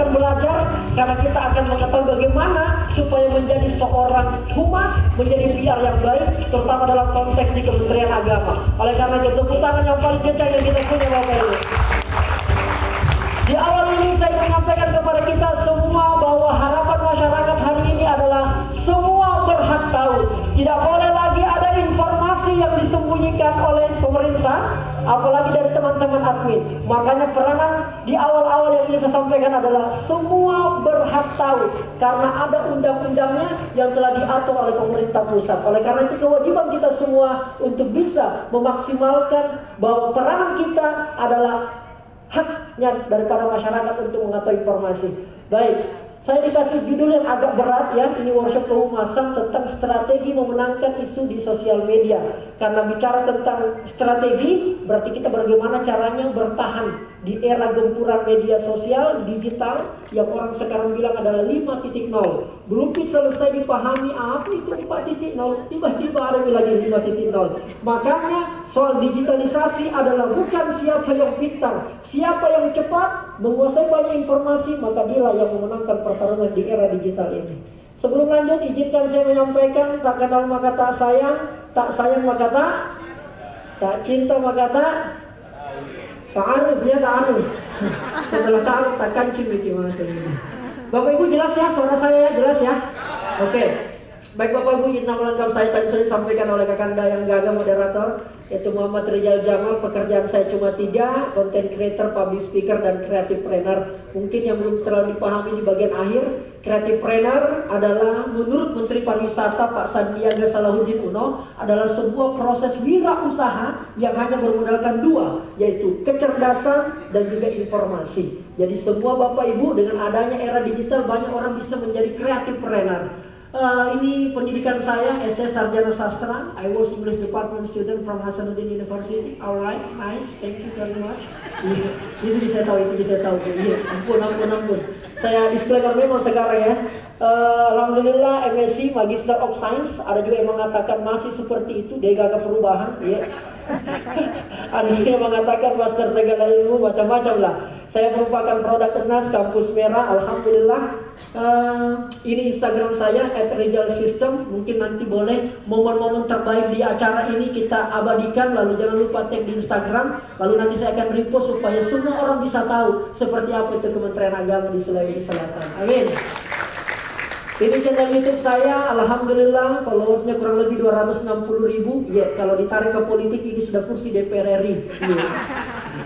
bukan belajar, karena kita akan mengetahui bagaimana supaya menjadi seorang humas, menjadi PR yang baik, terutama dalam konteks di Kementerian Agama. Oleh karena itu, tepuk tangan yang paling kencang yang kita punya Bapak Ibu. Di awal ini saya menyampaikan kepada kita semua bahwa harapan masyarakat hari ini adalah semua berhak tahu. Tidak boleh lagi ada informasi yang disembunyikan oleh pemerintah, apalagi dari teman-teman admin. Makanya peranan di awal-awal yang ingin saya sampaikan adalah semua berhak tahu, karena ada undang-undangnya yang telah diatur oleh pemerintah pusat. Oleh karena itu kewajiban kita semua untuk bisa memaksimalkan bahwa peranan kita adalah haknya daripada masyarakat untuk mengetahui informasi. Baik, saya dikasih judul yang agak berat ya. Ini workshop kehumasan tentang strategi memenangkan isu di sosial media. Karena bicara tentang strategi, berarti kita bagaimana caranya bertahan di era gempuran media sosial digital yang orang sekarang bilang adalah 5.0. Belum selesai dipahami apa itu 4.0, tiba-tiba ada lagi 5.0. Makanya soal digitalisasi adalah bukan siapa yang pintar, siapa yang cepat menguasai banyak informasi, maka dialah yang memenangkan pertarungan di era digital ini. Sebelum lanjut, izinkan saya menyampaikan, tak kenal maka tak sayang maka tak cinta maka tak arif ya, tak arif. Setelah tak arif, tak kancing gimana ini. Bapak Ibu jelas ya, suara saya jelas ya? Oke. Baik Bapak Ibu, nama lengkap saya tadi sudah disampaikan oleh Kakanda yang gagah moderator, yaitu Muhammad Rizal Jamal. Pekerjaan saya cuma 3, content creator, public speaker, dan creative trainer. Mungkin yang belum terlalu dipahami di bagian akhir, creative trainer adalah menurut Menteri Pariwisata Pak Sandiaga Salahuddin Uno adalah sebuah proses wirausaha yang hanya bermodalkan 2, yaitu kecerdasan dan juga informasi. Jadi semua Bapak Ibu, dengan adanya era digital banyak orang bisa menjadi creative trainer. Ini pendidikan saya SS Sarjana Sastra. I was English Department student from Hasanuddin University. Alright, nice, thank you very much. Itu bisa tahu. Iya, ampun. Saya disclaimer memang sekarang ya. Alhamdulillah MSc Magister of Science. Ada juga yang mengatakan masih seperti itu, dia gak perubahan. Ya. Ada juga yang mengatakan Master Tegala Ilmu, macam-macam lah. Saya merupakan produk UNAS Kampus Merah. Alhamdulillah. Ini Instagram saya @rizalsystem. Mungkin nanti boleh momen-momen terbaik di acara ini kita abadikan. Lalu jangan lupa tag di Instagram. Lalu nanti saya akan repost supaya semua orang bisa tahu seperti apa itu Kementerian Agama di Sulawesi Selatan. Amin. Ini channel YouTube saya, alhamdulillah followersnya kurang lebih 260.000. Ya, kalau ditarik ke politik ini sudah kursi DPR RI. Ya.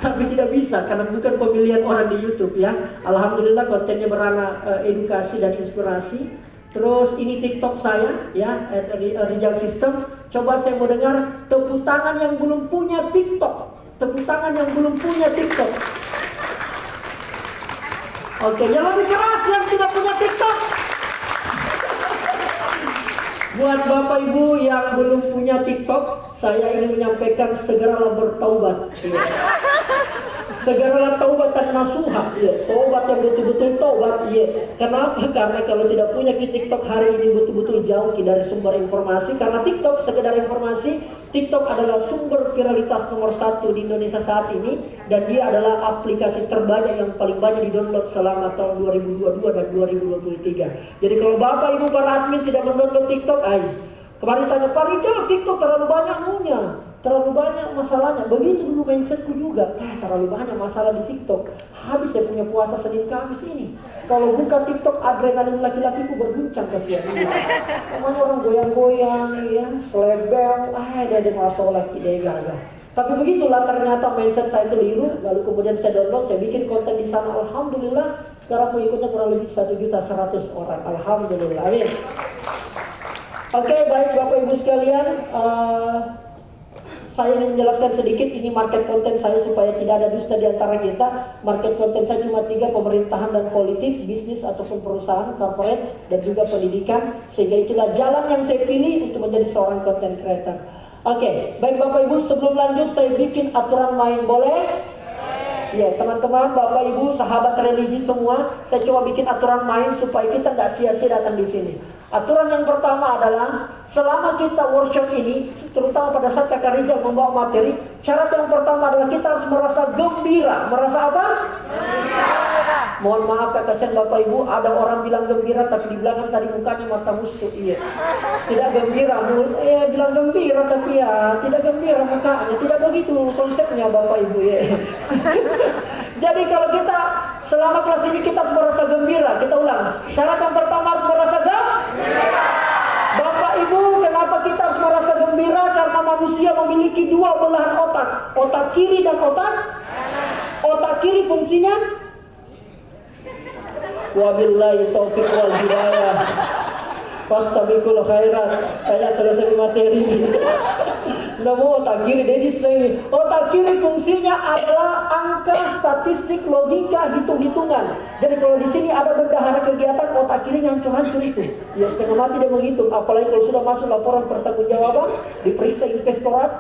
Tapi tidak bisa karena bukan pemilihan orang di YouTube ya. Alhamdulillah kontennya berana edukasi dan inspirasi. Terus ini TikTok saya ya, Rizal System. Coba saya mau dengar tepuk tangan yang belum punya TikTok. Tepuk tangan yang belum punya TikTok. Oke, yang lebih keras yang tidak punya TikTok. Buat Bapak Ibu yang belum punya TikTok, saya ingin menyampaikan segeralah bertaubat. Segeralah taubat dan nasuha. Taubat yang betul-betul taubat. Kenapa? Karena kalau tidak punya TikTok hari ini betul-betul jauh dari sumber informasi. Karena TikTok sekedar informasi, TikTok adalah sumber viralitas nomor 1 di Indonesia saat ini. Dan dia adalah aplikasi terbanyak yang paling banyak di-download selama tahun 2022 dan 2023. Jadi kalau Bapak Ibu para admin tidak mendownload TikTok, kemarin tanya, Pak Rizal, TikTok terlalu banyak munya, terlalu banyak masalahnya. Begitu dulu mindsetku juga, terlalu banyak masalah di TikTok. Habis saya punya puasa Senin Kamis ini. Kalau buka TikTok, adrenalin laki-lakiku berguncang kasihan. Namanya orang goyang-goyang, ya, selebel, ada masalah tidak gagah. Tapi begitulah ternyata mindset saya keliru. Lalu kemudian saya download, saya bikin konten di sana. Alhamdulillah, sekarang pengikutnya kurang lebih 1.100.000 orang. Alhamdulillah, amin. Oke, baik Bapak Ibu sekalian, saya ingin menjelaskan sedikit ini market konten saya supaya tidak ada dusta di antara kita. Market konten saya cuma 3, pemerintahan dan politik, bisnis ataupun perusahaan, corporate, dan juga pendidikan. Sehingga itulah jalan yang saya pilih untuk menjadi seorang content creator. Oke, baik Bapak Ibu, sebelum lanjut saya bikin aturan main, boleh? Ya, teman-teman, Bapak Ibu, sahabat religi semua, saya coba bikin aturan main supaya kita tidak sia-sia datang di sini. Aturan yang pertama adalah selama kita workshop ini, terutama pada saat Kakak Rizal membawa materi, syarat yang pertama adalah kita harus merasa gembira. Merasa apa? Gembira. Mohon maaf kasihan Bapak Ibu, ada orang bilang gembira tapi di belakang tadi mukanya mata musuh. Iya. Tidak gembira, bilang gembira tapi ya tidak gembira mukanya. Tidak begitu konsepnya Bapak Ibu ya. Jadi kalau kita selama kelas ini kita harus merasa gembira. Kita ulang. Syarat yang pertama harus merasa gembira. Bapak Ibu, kenapa kita harus merasa gembira? Karena manusia memiliki dua belahan otak. Otak kiri dan otak kiri fungsinya wabillahi taufiq wal hidayah. Fastabiqul khairat. Saya selesai materi. Namun otak kiri dedis lagi. Otak kiri fungsinya adalah angka, statistik, logika, hitung-hitungan. Jadi kalau di sini ada bendahara kegiatan, otak kiri hancur-hancur itu. Ya setengah mati dia menghitung. Apalagi kalau sudah masuk laporan pertanggungjawaban, diperiksa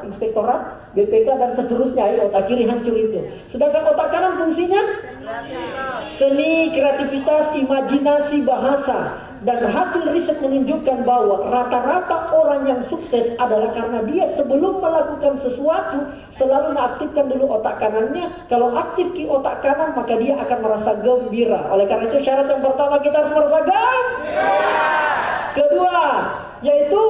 inspektorat, BPK dan seterusnya. Ya, otak kiri hancur itu. Sedangkan otak kanan fungsinya seni, kreativitas, imajinasi, bahasa. Dan hasil riset menunjukkan bahwa rata-rata orang yang sukses adalah karena dia sebelum melakukan sesuatu selalu mengaktifkan dulu otak kanannya. Kalau aktif di otak kanan maka dia akan merasa gembira. Oleh karena itu syarat yang pertama kita harus merasa gembira. Kedua yaitu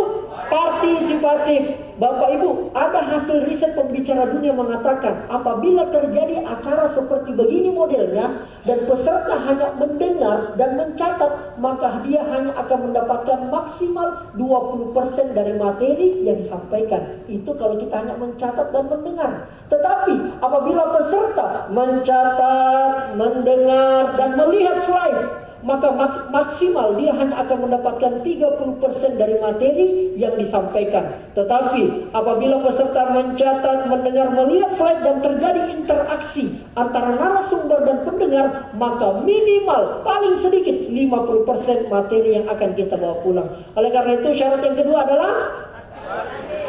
partisipatif. Bapak Ibu, ada hasil riset pembicara dunia mengatakan apabila terjadi acara seperti begini modelnya dan peserta hanya mendengar dan mencatat, maka dia hanya akan mendapatkan maksimal 20% dari materi yang disampaikan. Itu kalau kita hanya mencatat dan mendengar. Tetapi apabila peserta mencatat, mendengar dan melihat slide, maka maksimal dia hanya akan mendapatkan 30% dari materi yang disampaikan. Tetapi apabila peserta mencatat, mendengar, melihat slide dan terjadi interaksi antara narasumber dan pendengar, maka minimal paling sedikit 50% materi yang akan kita bawa pulang. Oleh karena itu syarat yang kedua adalah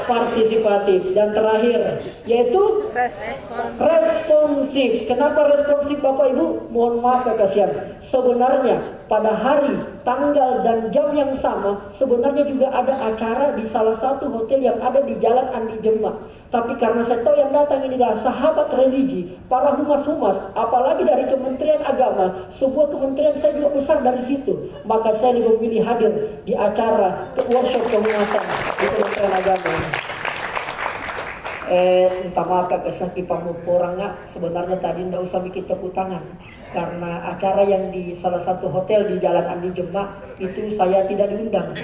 partisipatif. Dan terakhir yaitu responsif. Kenapa responsif Bapak Ibu? Mohon maaf kasihan. Sebenarnya pada hari, tanggal dan jam yang sama sebenarnya juga ada acara di salah satu hotel yang ada di Jalan Andi Jemah. Tapi karena saya tahu yang datang ini adalah sahabat religi, para humas-humas, apalagi dari Kementerian Agama, sebuah kementerian saya juga besar dari situ, maka saya memilih hadir di acara workshop kehumasan di Kementerian Agama. Minta maaf Kak Kesaki Pamupurang nggak, sebenarnya tadi nggak usah bikin tepuk tangan karena acara yang di salah satu hotel di Jalan Andi Jemah itu saya tidak diundang.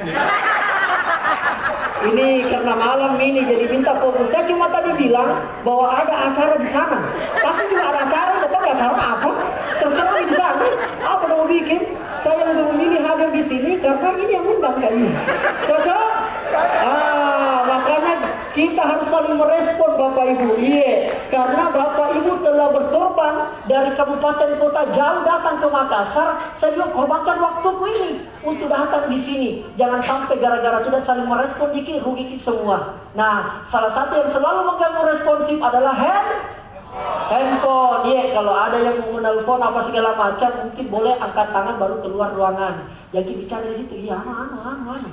Ini karena malam ini jadi minta fokus. Saya cuma tadi bilang bahwa ada acara di sana. Pasti juga ada acara, betul ya, acara apa? Terserah di sana. Apa mau bikin? Saya lebih memilih hadir di sini karena ini yang undang kayaknya. Cocok? Makanya kita harus saling merespon Bapak Ibu. Iya, karena Bapak Ibu telah berkorban dari kabupaten kota jauh datang ke Makassar. Saya juga korbankan waktuku ini untuk datang di sini. Jangan sampai gara-gara tidak saling merespon dikit rugi semua. Nah, salah satu yang selalu mengganggu responsif adalah handphone. Iya, kalau ada yang mau menelpon apa segala macam, mungkin boleh angkat tangan baru keluar ruangan. Jadi bicara di situ, iya, mana.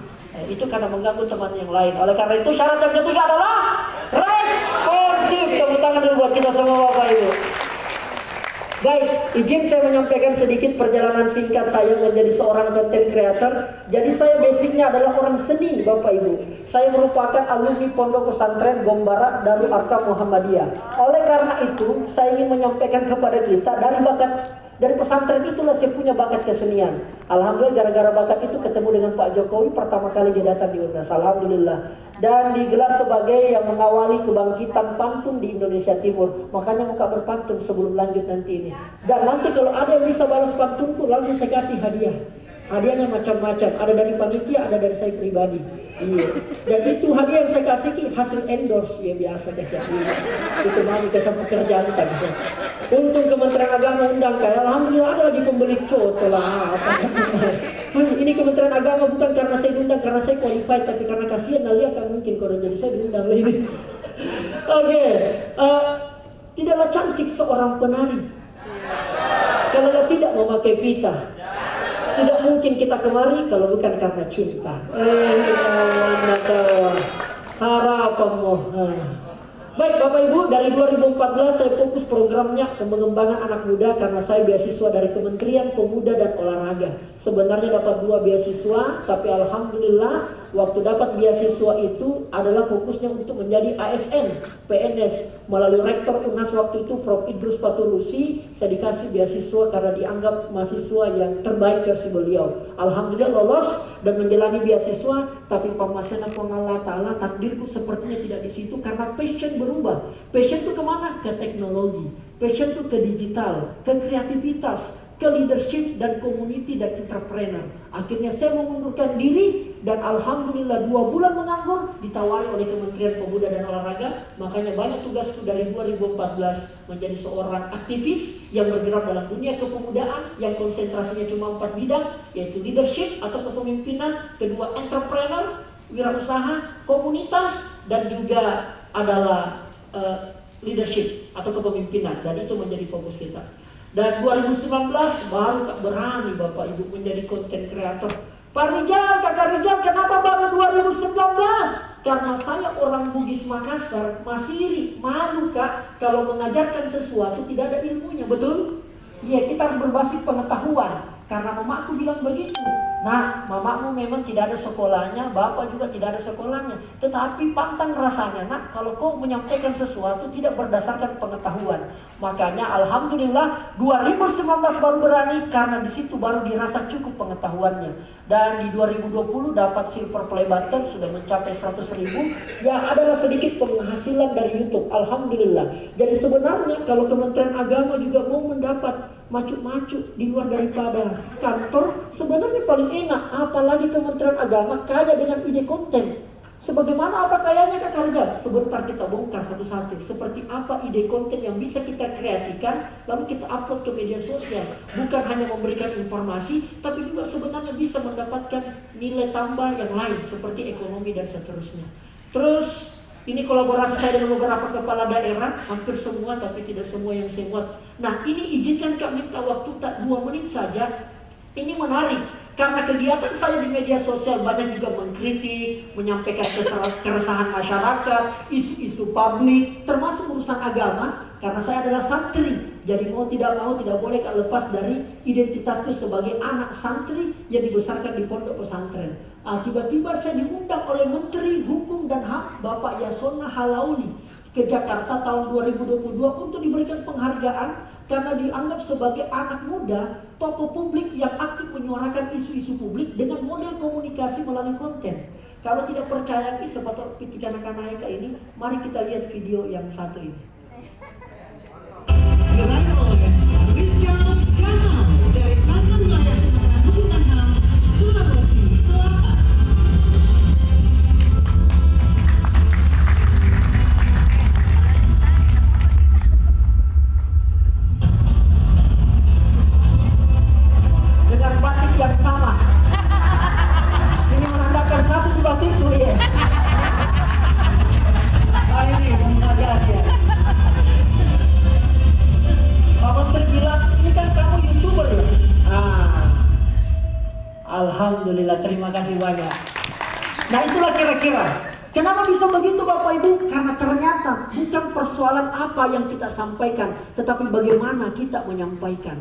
Itu karena mengganggu teman yang lain. Oleh karena itu syarat yang ketiga adalah responsif. Tepuk tangan dulu buat kita semua Bapak Ibu. Baik, izin saya menyampaikan sedikit perjalanan singkat saya menjadi seorang content creator. Jadi saya basicnya adalah orang seni Bapak Ibu. Saya merupakan alumni Pondok Pesantren Gombara Darul Arkam Muhammadiyah. Oleh karena itu saya ingin menyampaikan kepada kita dari pesantren itulah saya punya bakat kesenian. Alhamdulillah gara-gara bakat itu ketemu dengan Pak Jokowi pertama kali dia datang di UNAS. Alhamdulillah. Dan digelar sebagai yang mengawali kebangkitan pantun di Indonesia Timur. Makanya muka berpantun sebelum lanjut nanti ini. Dan nanti kalau ada yang bisa balas pantunku langsung saya kasih hadiah. Hadiahnya macam-macam. Ada dari panitia, ada dari saya pribadi. Iya. Dan itu hadiah yang saya kasih hasil endorse ya biasa kasih. Itu mau dikasih pekerjaan tadi. Untung Kementerian Agama undang kayak alhamdulillah ada lagi pembeli coto lah apa. Ini Kementerian Agama bukan karena saya diundang karena saya qualified, tapi karena kasihan Nalia kan mungkin kalau jadi saya diundang lagi. Oke. Tidaklah cantik seorang penari kalau dia tidak memakai pita. Tidak mungkin kita kemari kalau bukan karena cinta. Harapanmu. Baik Bapak Ibu, dari 2014 saya fokus programnya ke pengembangan anak muda karena saya beasiswa dari Kementerian Pemuda dan Olahraga. Sebenarnya dapat 2 beasiswa, tapi alhamdulillah waktu dapat beasiswa itu adalah fokusnya untuk menjadi ASN, PNS. Melalui Rektor UNAS waktu itu Prof. Idrus Paturusi, saya dikasih beasiswa karena dianggap mahasiswa yang terbaik versi beliau. Alhamdulillah lolos dan menjalani beasiswa, tapi pemasana Allah Ta'ala takdirku sepertinya tidak di situ karena passion berubah. Passion itu kemana? Ke teknologi. Passion itu ke digital, ke kreativitas, ke leadership dan community dan entrepreneur. Akhirnya saya mengundurkan diri dan alhamdulillah 2 bulan menganggur ditawari oleh Kementerian Pemuda dan Olahraga. Makanya banyak tugasku dari 2014 menjadi seorang aktivis yang bergerak dalam dunia kepemudaan yang konsentrasinya cuma 4 bidang, yaitu leadership atau kepemimpinan, kedua entrepreneur, wirausaha, komunitas, dan juga adalah leadership atau kepemimpinan, dan itu menjadi fokus kita. Dan 2019 baru berani Bapak Ibu menjadi content creator. Pak Rijal, Kakak Rijal, kenapa baru 2019? Karena saya orang Bugis Makassar, masih iri, malu Kak, kalau mengajarkan sesuatu tidak ada ilmunya, betul? Iya, kita harus berbasis pengetahuan. Karena mamaku bilang begitu. Nah, mamamu memang tidak ada sekolahnya, bapak juga tidak ada sekolahnya. Tetapi pantang rasanya, nak, kalau kau menyampaikan sesuatu tidak berdasarkan pengetahuan. Makanya alhamdulillah 2019 baru berani karena di situ baru dirasa cukup pengetahuannya. Dan di 2020 dapat silver play button sudah mencapai 100.000. Ya adalah sedikit penghasilan dari YouTube. Alhamdulillah. Jadi sebenarnya kalau Kementerian Agama juga mau mendapat macu-macu di luar daripada kantor, sebenarnya paling enak. Apalagi Kementerian Agama kaya dengan ide konten. Sebagaimana apa kayanya Kak Karja? Sebentar kita bongkar satu-satu. Seperti apa ide konten yang bisa kita kreasikan, lalu kita upload ke media sosial. Bukan hanya memberikan informasi, tapi juga sebenarnya bisa mendapatkan nilai tambah yang lain, seperti ekonomi dan seterusnya. Terus, ini kolaborasi saya dengan beberapa kepala daerah, hampir semua tapi tidak semua yang saya muat. Nah, ini izinkan Kak minta waktu tak 2 menit saja. Ini menarik. Karena kegiatan saya di media sosial banyak juga mengkritik, menyampaikan keresahan masyarakat, isu-isu publik, termasuk urusan agama. Karena saya adalah santri, jadi mau tidak boleh lepas dari identitasku sebagai anak santri yang dibesarkan di pondok pesantren. Tiba-tiba saya diundang oleh Menteri Hukum dan HAM, Bapak Yasona Halauli, ke Jakarta tahun 2022 untuk diberikan penghargaan karena dianggap sebagai anak muda, tokoh publik yang aktif menyuarakan isu-isu publik dengan model komunikasi melalui konten. Kalau tidak percaya seperti anak-anak ini, mari kita lihat video yang satu ini. Diraih oleh Rijal Jamal dari Kantor Wilayah Kementerian Hukum dan HAM, Sulawesi Selatan. Dengan batik yang sama. Ini menandakan satu di batikku ya. Ini menghargai ya. Pak Menteri bilang, ini kan kamu YouTuber ya? Alhamdulillah, terima kasih banyak. Nah itulah kira-kira. Kenapa bisa begitu Bapak Ibu? Karena ternyata bukan persoalan apa yang kita sampaikan, tetapi bagaimana kita menyampaikan.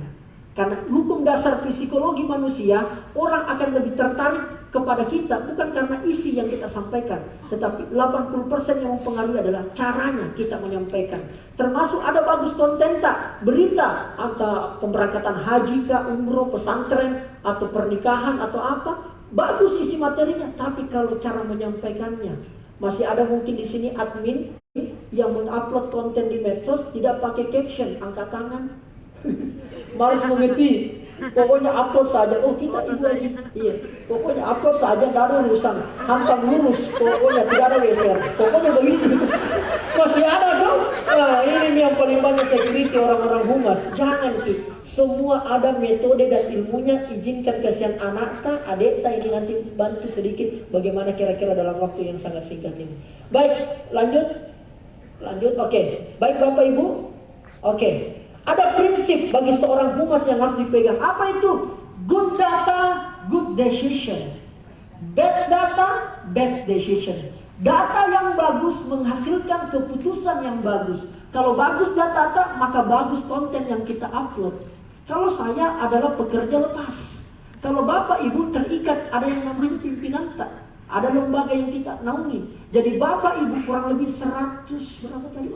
Karena hukum dasar psikologi manusia, orang akan lebih tertarik kepada kita bukan karena isi yang kita sampaikan, tetapi 80% yang mempengaruhi adalah caranya kita menyampaikan. Termasuk ada bagus konten tak, berita atau pemberangkatan haji kah, umroh, pesantren atau pernikahan atau apa, bagus isi materinya, tapi kalau cara menyampaikannya, masih ada mungkin di sini admin yang mengupload konten di medsos tidak pakai caption, angkat tangan. Malas mengerti, pokoknya upload saja. Oh kita itu lagi, iya. Pokoknya upload saja, tidak ada urusan, hampang lurus. Pokoknya tidak ada geser. Pokoknya begitu. Masih ada dong. Nah ini yang paling banyak saya kritik orang-orang humas. Jangan Ki, semua ada metode dan ilmunya. Izinkan kasihan anak tak, adik tak, ini nanti bantu sedikit. Bagaimana kira-kira dalam waktu yang sangat singkat ini. Baik, lanjut. Oke. Baik Bapak Ibu. Oke. Ada prinsip bagi seorang humas yang harus dipegang. Apa itu? Good data, good decision. Bad data, bad decision. Data yang bagus menghasilkan keputusan yang bagus. Kalau bagus data, maka bagus konten yang kita upload. Kalau saya adalah pekerja lepas. Kalau Bapak Ibu terikat, ada yang namanya pimpinan tak. Ada lembaga yang kita naungi. Jadi Bapak Ibu kurang lebih 100 berapa tadi?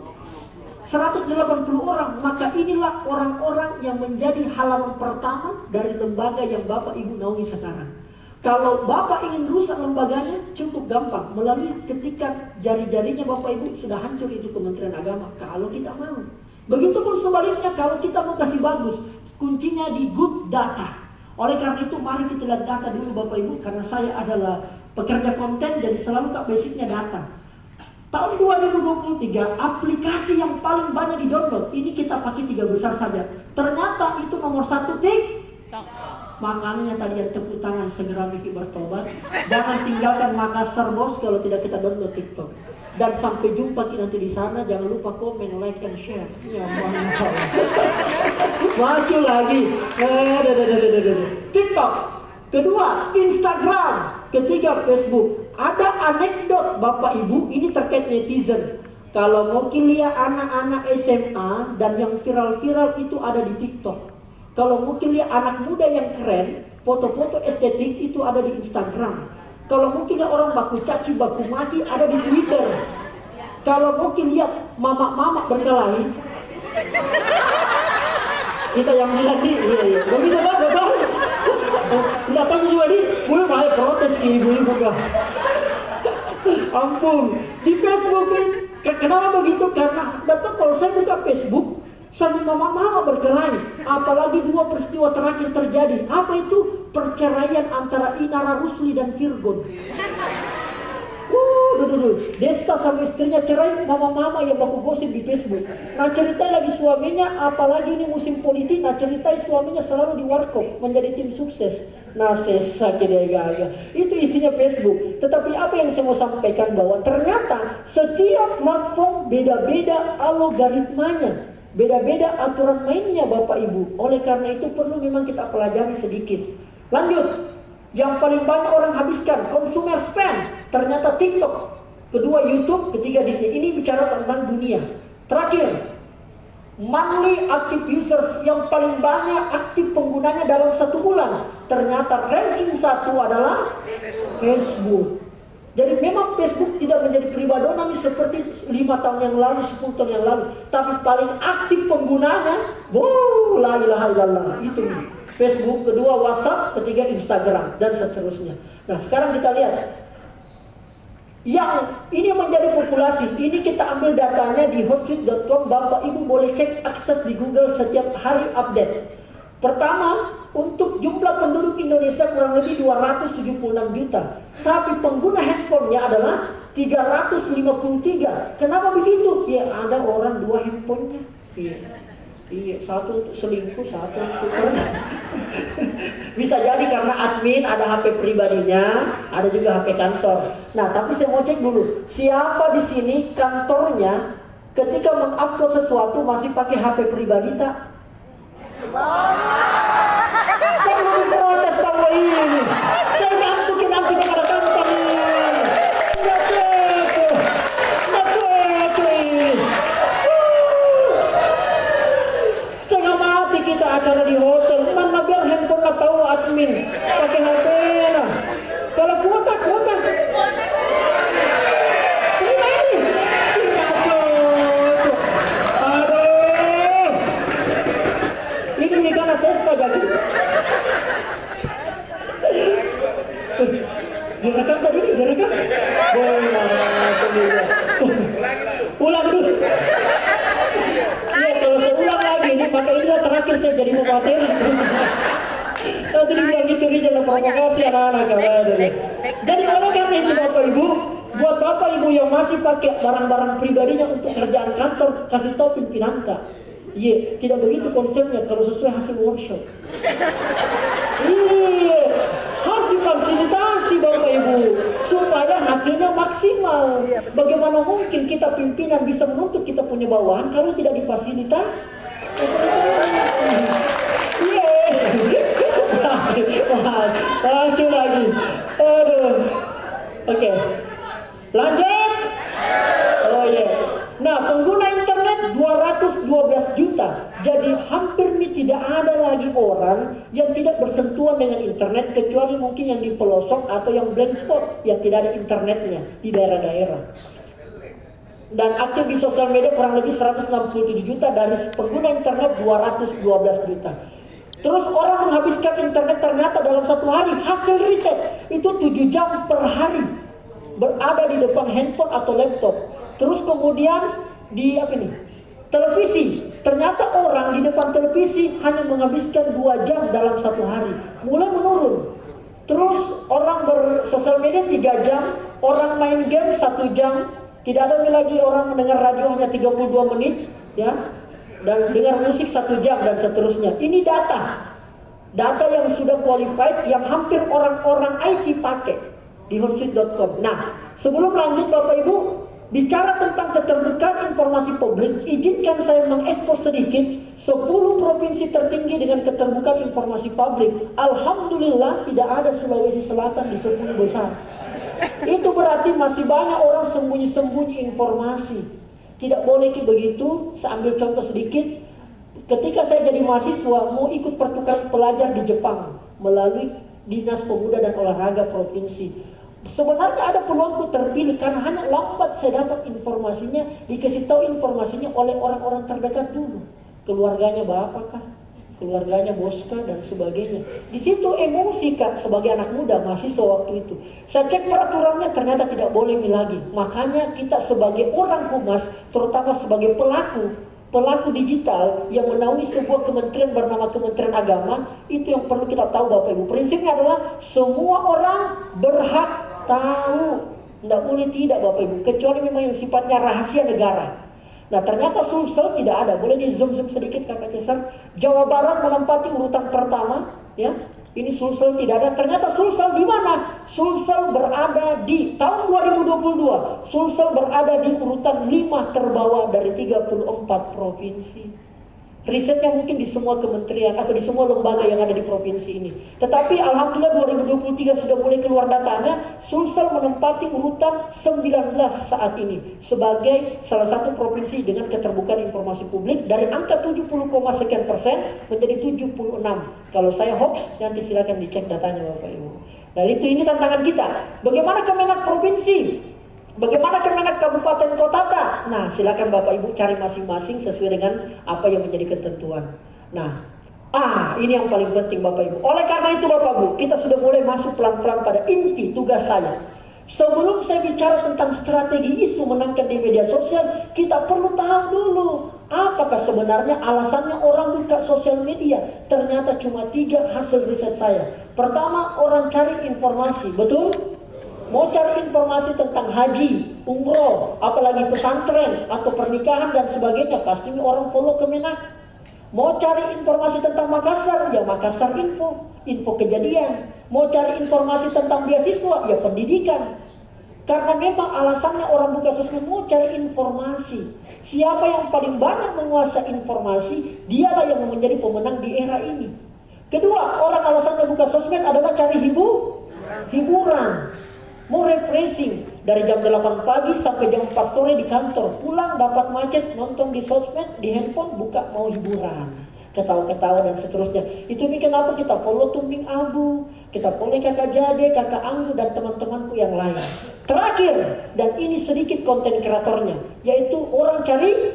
180 orang. Maka inilah orang-orang yang menjadi halaman pertama dari lembaga yang Bapak Ibu naungi sekarang. Kalau Bapak ingin rusak lembaganya, cukup gampang. Melalui ketika jari-jarinya Bapak Ibu sudah hancur itu Kementerian Agama. Kalau kita mau. Begitupun sebaliknya kalau kita mau kasih bagus. Kuncinya di good data. Oleh karena itu mari kita lihat data dulu Bapak Ibu. Karena saya adalah pekerja konten, jadi selalu basicnya data. Tahun 2023 aplikasi yang paling banyak di-download. Ini kita pakai 3 besar saja. Ternyata itu nomor 1 TikTok. Makanya tadi tepuk tangan segera Miki bertobat. Jangan tinggalkan Makassar bos kalau tidak kita download TikTok. Dan sampai jumpa kita nanti di sana. Jangan lupa komen, like, and share. Ya mantap. Maju lagi. TikTok. Kedua, Instagram. Ketiga, Facebook. Ada anekdot Bapak Ibu. Ini terkait netizen. Kalau mungkin lihat anak-anak SMA dan yang viral-viral itu ada di TikTok. Kalau mungkin lihat anak muda yang keren, foto-foto estetik itu ada di Instagram. Kalau mungkin lihat orang baku caci, baku mati ada di Twitter. Kalau mungkin lihat mama-mama berkelahi, kita yang bilang di, iya. Begitu Bapak. Tidak tahu juga di, gue mau protes ke ibu-ibu kah? Ampun, di Facebook ini, kenapa begitu? Karena datang kalau saya buka Facebook, sampai mama-mama berkelahi. Apalagi 2 peristiwa terakhir terjadi. Apa itu? Perceraian antara Inara Rusli dan Virgon. Desta sama istrinya cerai, mama-mama yang baku gosip di Facebook. Nah ceritain lagi suaminya, apalagi ini musim politik. Nah ceritain suaminya selalu di warkop menjadi tim sukses. Nah sesak gaya. Itu isinya Facebook. Tetapi apa yang saya mau sampaikan bahwa ternyata setiap platform beda-beda algoritmanya. Beda-beda aturan mainnya Bapak Ibu. Oleh karena itu perlu memang kita pelajari sedikit. Lanjut. Yang paling banyak orang habiskan consumer spend. Ternyata TikTok. Kedua YouTube. Ketiga Disney. Ini bicara tentang dunia. Terakhir. Monthly active users. Yang paling banyak aktif penggunanya dalam 1 bulan. Ternyata ranking 1 adalah Facebook. Jadi memang Facebook tidak menjadi primadona seperti 5 tahun yang lalu, 10 tahun yang lalu. Tapi paling aktif penggunanya, la ilaha illallah. Itu Facebook, kedua WhatsApp, ketiga Instagram, dan seterusnya. Nah sekarang kita lihat. Yang ini menjadi populasi, ini kita ambil datanya di hotsuite.com. Bapak Ibu boleh cek akses di Google setiap hari update. Pertama, untuk jumlah penduduk Indonesia kurang lebih 276 juta. Tapi pengguna handphonenya adalah 353. Kenapa begitu? Ya ada orang 2 handphonenya. Iya, satu untuk selingkuh, satu untuk bisa jadi karena admin ada HP pribadinya, ada juga HP kantor. Nah, tapi saya mau cek dulu, siapa di sini kantornya ketika mengupload sesuatu masih pakai HP pribadi tak? Saya mau protes tahu ini. Saya nanti kepada kantor ini. Setengah mati kita acara di hotel. Mana biar handphone nggak tahu admin pakai HP lah. Kalau kuota. Direkam tadi, direkam? Ulang dulu. Iya, kalau saya ulang lagi ini, maka inilah terakhir saya jadi materi. Nanti dibilang gitu nih jangan provokasi anak-anak. Jadi oleh karena itu Bapak Ibu, buat Bapak Ibu yang masih pakai barang-barang pribadinya untuk kerjaan kantor, kasih tahu pimpinan tak. Iya, tidak begitu konsepnya kalau sesuai hasil workshop. Iya, harus difasilitasi Bapak Ibu supaya hasilnya maksimal. Bagaimana mungkin kita pimpinan bisa menuntut kita punya bawahan kalau tidak difasilitasi? Iya, maju lagi. Aduh. tidak bersentuhan dengan internet kecuali mungkin yang di pelosok atau yang blank spot yang tidak ada internetnya di daerah-daerah. Dan aktif di sosial media kurang lebih 167 juta, dari pengguna internet 212 juta. Terus orang menghabiskan internet ternyata dalam satu hari, hasil riset itu 7 jam per hari berada di depan handphone atau laptop. Terus kemudian di televisi, ternyata orang di depan televisi hanya menghabiskan 2 jam dalam satu hari, mulai menurun. Terus orang bersosial media 3 jam, orang main game 1 jam, tidak ada lagi orang mendengar radio hanya 32 menit, ya, dan dengar musik 1 jam dan seterusnya. Ini data yang sudah qualified, yang hampir orang-orang IT pakai di hootsuite.com. Nah, sebelum lanjut Bapak Ibu bicara tentang keterbukaan informasi publik, izinkan saya mengekspos sedikit 10 provinsi tertinggi dengan keterbukaan informasi publik. Alhamdulillah tidak ada Sulawesi Selatan di 10 besar. Itu berarti masih banyak orang sembunyi-sembunyi informasi. Tidak boleh begitu. Saya ambil contoh sedikit. Ketika saya jadi mahasiswa mau ikut pertukaran pelajar di Jepang melalui Dinas Pemuda dan Olahraga Provinsi. Sebenarnya ada peluangku terpilih karena hanya lambat saya dapat informasinya, dikasih tahu informasinya oleh orang-orang terdekat dulu. Keluarganya bapak kah? Keluarganya bos kah? Dan sebagainya. Di situ emosi kah sebagai anak muda mahasiswa waktu itu. Saya cek peraturannya ternyata tidak boleh lagi. Makanya kita sebagai orang humas, terutama sebagai pelaku digital yang menaungi sebuah kementerian bernama Kementerian Agama, itu yang perlu kita tahu Bapak Ibu. Prinsipnya adalah semua orang berhak tahu, tidak boleh tidak Bapak Ibu, kecuali memang yang sifatnya rahasia negara. Nah ternyata Sulsel tidak ada. Boleh di zoom sedikit Kakak Cesar. Jawa Barat menempati urutan pertama, ya. Ini Sulsel tidak ada. Ternyata Sulsel di mana? Sulsel berada di tahun 2022. Sulsel berada di urutan 5 terbawah dari 34 provinsi. Risetnya mungkin di semua kementerian atau di semua lembaga yang ada di provinsi ini. Tetapi alhamdulillah 2023 sudah mulai keluar datanya. Sulsel menempati urutan 19 saat ini sebagai salah satu provinsi dengan keterbukaan informasi publik, dari angka 70, sekian persen menjadi 76. Kalau saya hoax, nanti silakan dicek datanya Bapak Ibu. Dan ini tantangan kita. Bagaimana Kemenak provinsi? Bagaimana Kemenak kabupaten kota? Nah, silakan Bapak Ibu cari masing-masing sesuai dengan apa yang menjadi ketentuan. Nah, ini yang paling penting Bapak Ibu. Oleh karena itu Bapak Ibu, kita sudah mulai masuk pelan-pelan pada inti tugas saya. Sebelum saya bicara tentang strategi isu menangkan di media sosial, kita perlu tahu dulu apakah sebenarnya alasannya orang buka sosial media. Ternyata cuma 3 hasil riset saya. Pertama, orang cari informasi, betul? Mau cari informasi tentang haji, umroh, apalagi pesantren atau pernikahan dan sebagainya, pasti orang follow Kemenak. Mau cari informasi tentang Makassar, ya Makassar info kejadian. Mau cari informasi tentang beasiswa, ya pendidikan. Karena memang alasannya orang buka sosmed mau cari informasi. Siapa yang paling banyak menguasai informasi, dialah yang menjadi pemenang di era ini. Kedua, orang alasannya buka sosmed adalah cari hiburan. Mau refreshing dari jam 8 pagi sampai jam 4 sore di kantor, pulang dapat macet, nonton di sosmed, di handphone, buka mau hiburan, ketawa-ketawa dan seterusnya. Itu kenapa kita follow Tumping Abu, kita follow Kakak Jade, Kakak Anggu dan teman-temanku yang lain. Terakhir, dan ini sedikit konten kreatornya, yaitu orang cari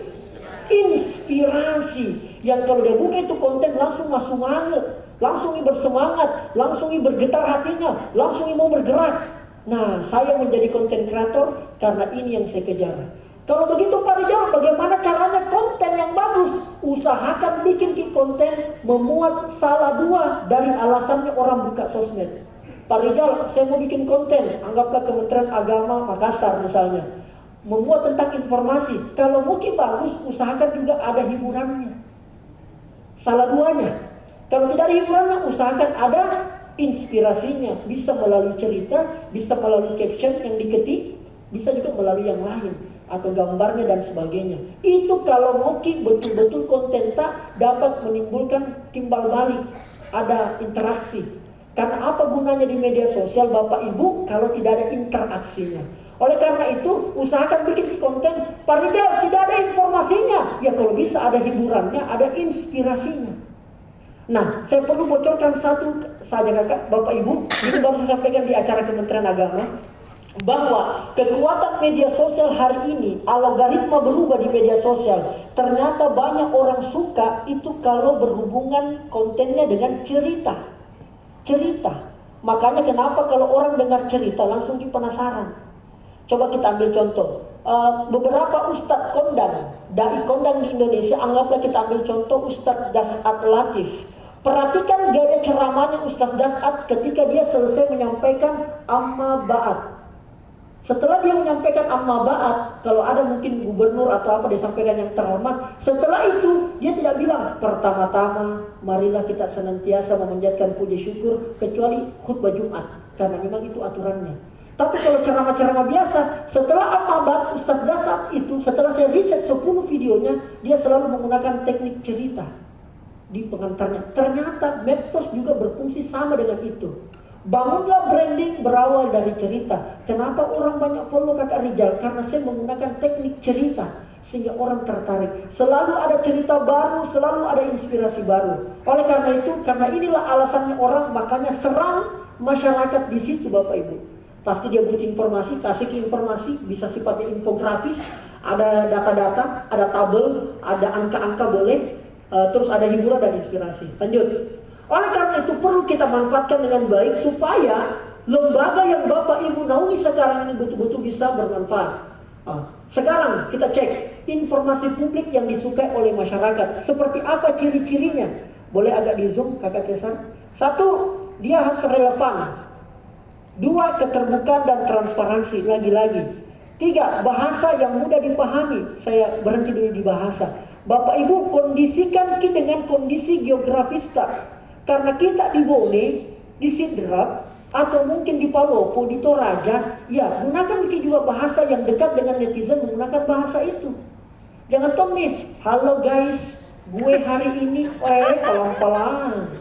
inspirasi. Yang kalau dia buka itu konten langsung masuk semangat, langsung bersemangat, langsung bergetar hatinya, langsung mau bergerak. Nah, saya menjadi konten kreator karena ini yang saya kejar. Kalau begitu Pak Rijal, bagaimana caranya konten yang bagus? Usahakan bikin konten memuat salah 2 dari alasannya orang buka sosmed. Pak Rijal, saya mau bikin konten, anggaplah Kementerian Agama Makassar misalnya, memuat tentang informasi. Kalau mungkin bagus, usahakan juga ada hiburannya. Salah 2-nya. Kalau tidak ada hiburannya, usahakan ada inspirasinya, bisa melalui cerita, bisa melalui caption yang diketik, bisa juga melalui yang lain atau gambarnya dan sebagainya. Itu kalau mungkin betul-betul konten tak dapat menimbulkan timbal balik, ada interaksi. Karena apa gunanya di media sosial Bapak Ibu kalau tidak ada interaksinya? Oleh karena itu usahakan bikin konten. Pak Rijal, tidak ada informasinya, ya kalau bisa ada hiburannya, ada inspirasinya. Nah, saya perlu bocorkan satu saja kakak, Bapak Ibu, ini baru saya sampaikan di acara Kementerian Agama, bahwa kekuatan media sosial hari ini, algoritma berubah di media sosial. Ternyata banyak orang suka itu kalau berhubungan kontennya dengan cerita. Makanya kenapa kalau orang dengar cerita langsung penasaran. Coba kita ambil contoh. Beberapa ustadz kondang, dai kondang di Indonesia, anggaplah kita ambil contoh Ustadz Das'at Latif. Perhatikan gaya ceramahnya Ustadz Das'at ketika dia selesai menyampaikan amma ba'at. Setelah dia menyampaikan amma ba'at, kalau ada mungkin gubernur atau apa disampaikan yang terhormat, setelah itu dia tidak bilang pertama-tama marilah kita senantiasa memanjatkan puji syukur kecuali khutbah Jumat, karena memang itu aturannya. Tapi kalau ceramah-ceramah biasa, setelah amma ba'at Ustadz Das'at itu, setelah saya riset 10 videonya, dia selalu menggunakan teknik cerita di pengantarnya. Ternyata medsos juga berfungsi sama dengan itu. Bangunlah branding berawal dari cerita. Kenapa orang banyak follow kakak Rijal? Karena saya menggunakan teknik cerita sehingga orang tertarik. Selalu ada cerita baru, selalu ada inspirasi baru. Oleh karena itu, karena inilah alasannya orang makanya serang masyarakat di situ Bapak Ibu. Pasti dia butuh informasi, kasih ke informasi, bisa sifatnya infografis, ada data-data, ada tabel, ada angka-angka boleh, terus ada hiburan dan inspirasi. Lanjut. Oleh karena itu perlu kita manfaatkan dengan baik supaya lembaga yang Bapak Ibu naungi sekarang ini betul-betul bisa bermanfaat. Sekarang kita cek informasi publik yang disukai oleh masyarakat. Seperti apa ciri-cirinya? Boleh agak di zoom kakak Cesar. 1, dia harus relevan. 2, keterbukaan dan transparansi. Lagi-lagi. 3, bahasa yang mudah dipahami. Saya berhenti dulu di bahasa. Bapak Ibu kondisikan dengan kondisi geografis tak. Karena kita di Bone, di Sidrap, atau mungkin di Palopo, di Toraja, ya gunakan juga bahasa yang dekat dengan netizen, menggunakan bahasa itu. Jangan tong nih, halo guys, gue hari ini, pelan-pelan.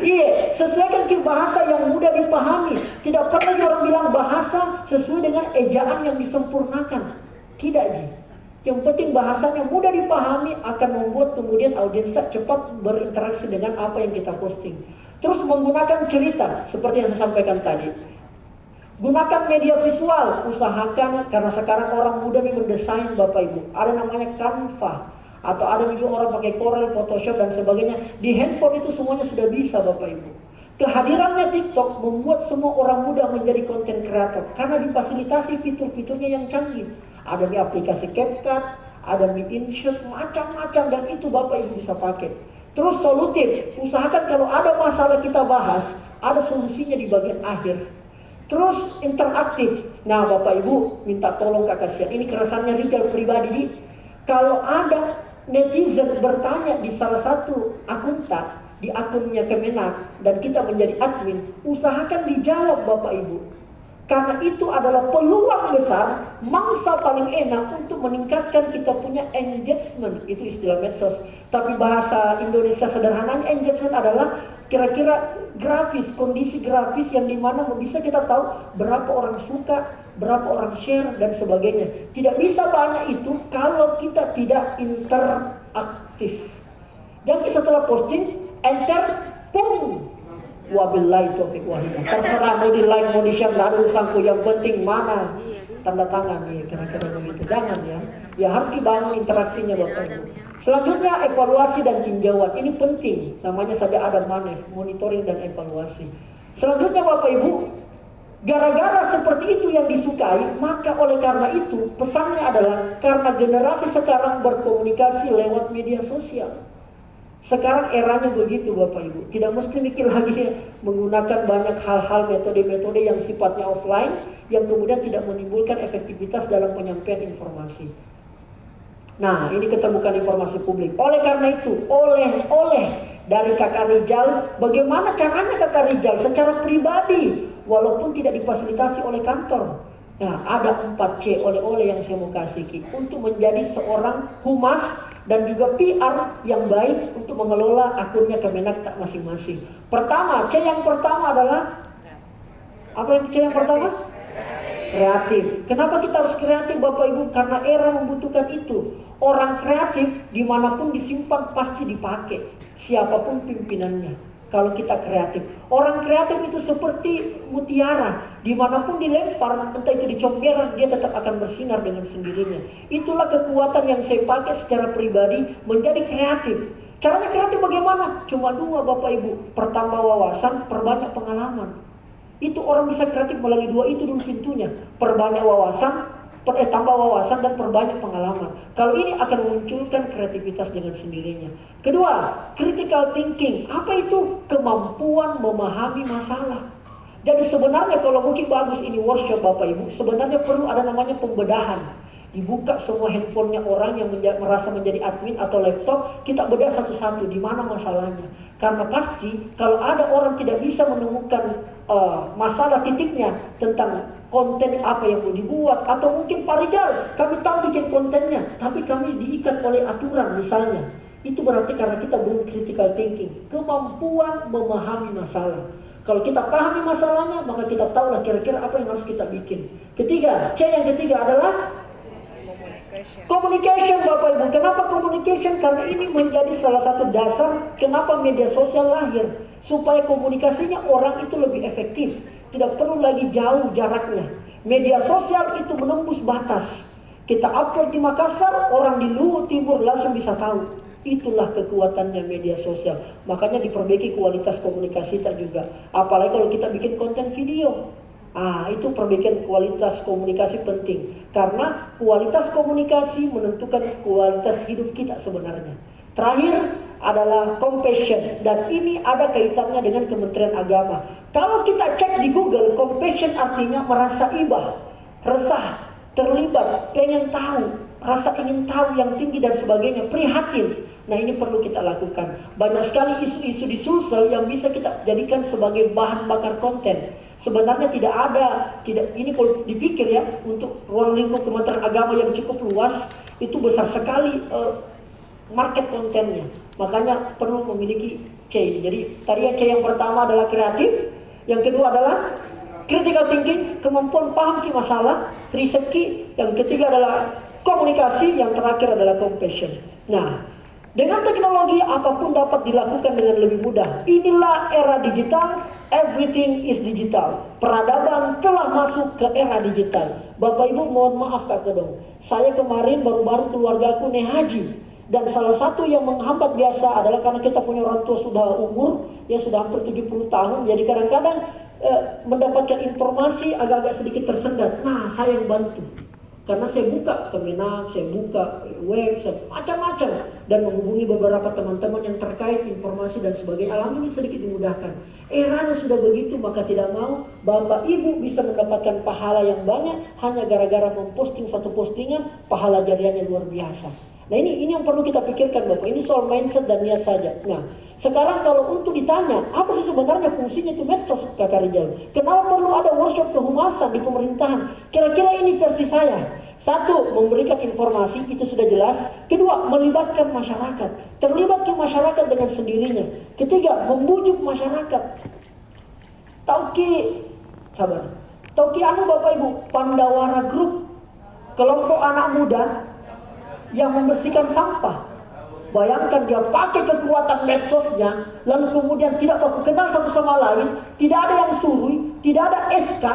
Iya, sesuaikan ke bahasa yang mudah dipahami. Tidak pernah orang bilang bahasa sesuai dengan ejaan yang disempurnakan. Tidak, Ji. Yang penting bahasanya mudah dipahami akan membuat kemudian audiens cepat berinteraksi dengan apa yang kita posting. Terus menggunakan cerita seperti yang saya sampaikan tadi. Gunakan media visual, usahakan karena sekarang orang muda nih mendesain Bapak Ibu. Ada namanya Canva atau ada juga orang pakai Corel, Photoshop dan sebagainya. Di handphone itu semuanya sudah bisa Bapak Ibu. Kehadirannya TikTok membuat semua orang muda menjadi konten kreator karena difasilitasi fitur-fiturnya yang canggih. Ada di aplikasi CapCut, ada di InShot, macam-macam dan itu Bapak Ibu bisa pakai. Terus solutif, usahakan kalau ada masalah kita bahas, ada solusinya di bagian akhir. Terus interaktif. Nah Bapak Ibu minta tolong kakak Sian, ini keresahannya Rijal pribadi. Kalau ada netizen bertanya di salah satu akun di akunnya Kemenak dan kita menjadi admin, usahakan dijawab Bapak Ibu. Karena itu adalah peluang besar, mangsa paling enak untuk meningkatkan kita punya engagement. Itu istilah medsos. Tapi bahasa Indonesia sederhananya engagement adalah kira-kira grafis, kondisi grafis yang dimana bisa kita tahu berapa orang suka, berapa orang share dan sebagainya. Tidak bisa banyak itu kalau kita tidak interaktif. Jadi setelah posting, enter, pum. Wabillahi taufiq wahidayah. Terserah mau di like, mau di share, nggak ada urusanku. Yang penting mana tanda tangan nih, kira-kira begitu. Jangan ya. Ya harus dibangun interaksinya Bapak Ibu. Selanjutnya evaluasi dan tinjauan. Ini penting. Namanya saja ada manef, monitoring dan evaluasi. Selanjutnya Bapak Ibu, gara-gara seperti itu yang disukai, maka oleh karena itu pesannya adalah karena generasi sekarang berkomunikasi lewat media sosial. Sekarang eranya begitu Bapak Ibu. Tidak mesti mikir lagi menggunakan banyak hal-hal metode-metode yang sifatnya offline yang kemudian tidak menimbulkan efektivitas dalam penyampaian informasi. Nah, ini keterbukaan informasi publik. Oleh karena itu, oleh dari kakak Rijal, bagaimana caranya kakak Rijal secara pribadi walaupun tidak difasilitasi oleh kantor. Nah, ada 4C oleh-oleh yang saya mau kasih untuk menjadi seorang humas dan juga PR yang baik untuk mengelola akunnya Kemenak masing-masing. Pertama, C yang pertama adalah apa yang C yang pertama? Kreatif. Kenapa kita harus kreatif Bapak Ibu? Karena era membutuhkan itu. Orang kreatif dimanapun disimpan pasti dipakai, siapapun pimpinannya. Kalau kita kreatif, orang kreatif itu seperti mutiara, dimanapun dilempar, entah itu di comberan, dia tetap akan bersinar dengan sendirinya. Itulah kekuatan yang saya pakai secara pribadi menjadi kreatif. Caranya kreatif bagaimana? Cuma dua Bapak Ibu, pertambah wawasan, perbanyak pengalaman. Itu orang bisa kreatif melalui dua itu dulu pintunya, perbanyak wawasan, tambah wawasan dan perbanyak pengalaman. Kalau ini akan memunculkan kreativitas dengan sendirinya. Kedua, critical thinking. Apa itu? Kemampuan memahami masalah. Jadi sebenarnya kalau mungkin bagus ini workshop Bapak Ibu, sebenarnya perlu ada namanya pembedahan. Dibuka semua handphonenya orang yang merasa menjadi admin atau laptop, kita bedah satu-satu di mana masalahnya. Karena pasti kalau ada orang tidak bisa menemukan masalah titiknya tentang konten apa yang mau dibuat, atau mungkin Pak Rijal, kami tahu bikin kontennya, tapi kami diikat oleh aturan misalnya. Itu berarti karena kita belum critical thinking, kemampuan memahami masalah. Kalau kita pahami masalahnya, maka kita tahulah kira-kira apa yang harus kita bikin. Ketiga, yang ketiga adalah communication Bapak Ibu. Kenapa communication? Karena ini menjadi salah satu dasar kenapa media sosial lahir. Supaya komunikasinya orang itu lebih efektif. Tidak perlu lagi jauh jaraknya. Media sosial itu menembus batas. Kita upload di Makassar, orang di Luwu Timur langsung bisa tahu. Itulah kekuatannya media sosial. Makanya diperbaiki kualitas komunikasi kita juga. Apalagi kalau kita bikin konten video. Itu perbaikan kualitas komunikasi penting. Karena kualitas komunikasi menentukan kualitas hidup kita sebenarnya. Terakhir adalah compassion. Dan ini ada kaitannya dengan Kementerian Agama. Kalau kita cek di Google, compassion artinya merasa iba, resah, terlibat, pengen tahu, rasa ingin tahu yang tinggi dan sebagainya, prihatin. Nah ini perlu kita lakukan. Banyak sekali isu-isu di sosial yang bisa kita jadikan sebagai bahan bakar konten. Sebenarnya ini kalau dipikir ya, untuk ruang lingkup Kementerian Agama yang cukup luas, itu besar sekali market kontennya. Makanya perlu memiliki C. Jadi tadi C yang pertama adalah kreatif, yang kedua adalah critical thinking, kemampuan paham ki masalah, riset ki, yang ketiga adalah komunikasi, yang terakhir adalah compassion. Nah, dengan teknologi apapun dapat dilakukan dengan lebih mudah. Inilah era digital, everything is digital. Peradaban telah masuk ke era digital. Bapak Ibu mohon maaf Kak Kedong, saya kemarin baru-baru keluargaku naik haji. Dan salah satu yang menghambat biasa adalah karena kita punya orang tua sudah umur, ya sudah hampir 70 tahun. Jadi kadang-kadang mendapatkan informasi agak-agak sedikit tersendat. Nah, saya yang bantu. Karena saya buka Kemenak, saya buka web, macam-macam. Dan menghubungi beberapa teman-teman yang terkait informasi dan sebagainya. Alhamdulillah sedikit dimudahkan. Eranya sudah begitu, maka tidak mau Bapak Ibu bisa mendapatkan pahala yang banyak hanya gara-gara memposting satu postingan, pahala jariahnya luar biasa. Nah ini yang perlu kita pikirkan Bapak. Ini soal mindset dan niat saja. Nah sekarang kalau untuk ditanya apa sih sebenarnya fungsinya itu medsos Kakak Rijal, kenapa perlu ada workshop kehumasan di pemerintahan? Kira-kira ini versi saya. Satu, memberikan informasi, itu sudah jelas. Kedua, melibatkan masyarakat, terlibat ke masyarakat dengan sendirinya. Ketiga, membujuk masyarakat. Tauki Bapak Ibu, Pandawara Group, kelompok anak muda yang membersihkan sampah. Bayangkan dia pakai kekuatan medsosnya, lalu kemudian tidak baku kenal satu sama lain, tidak ada yang suruh, tidak ada SK,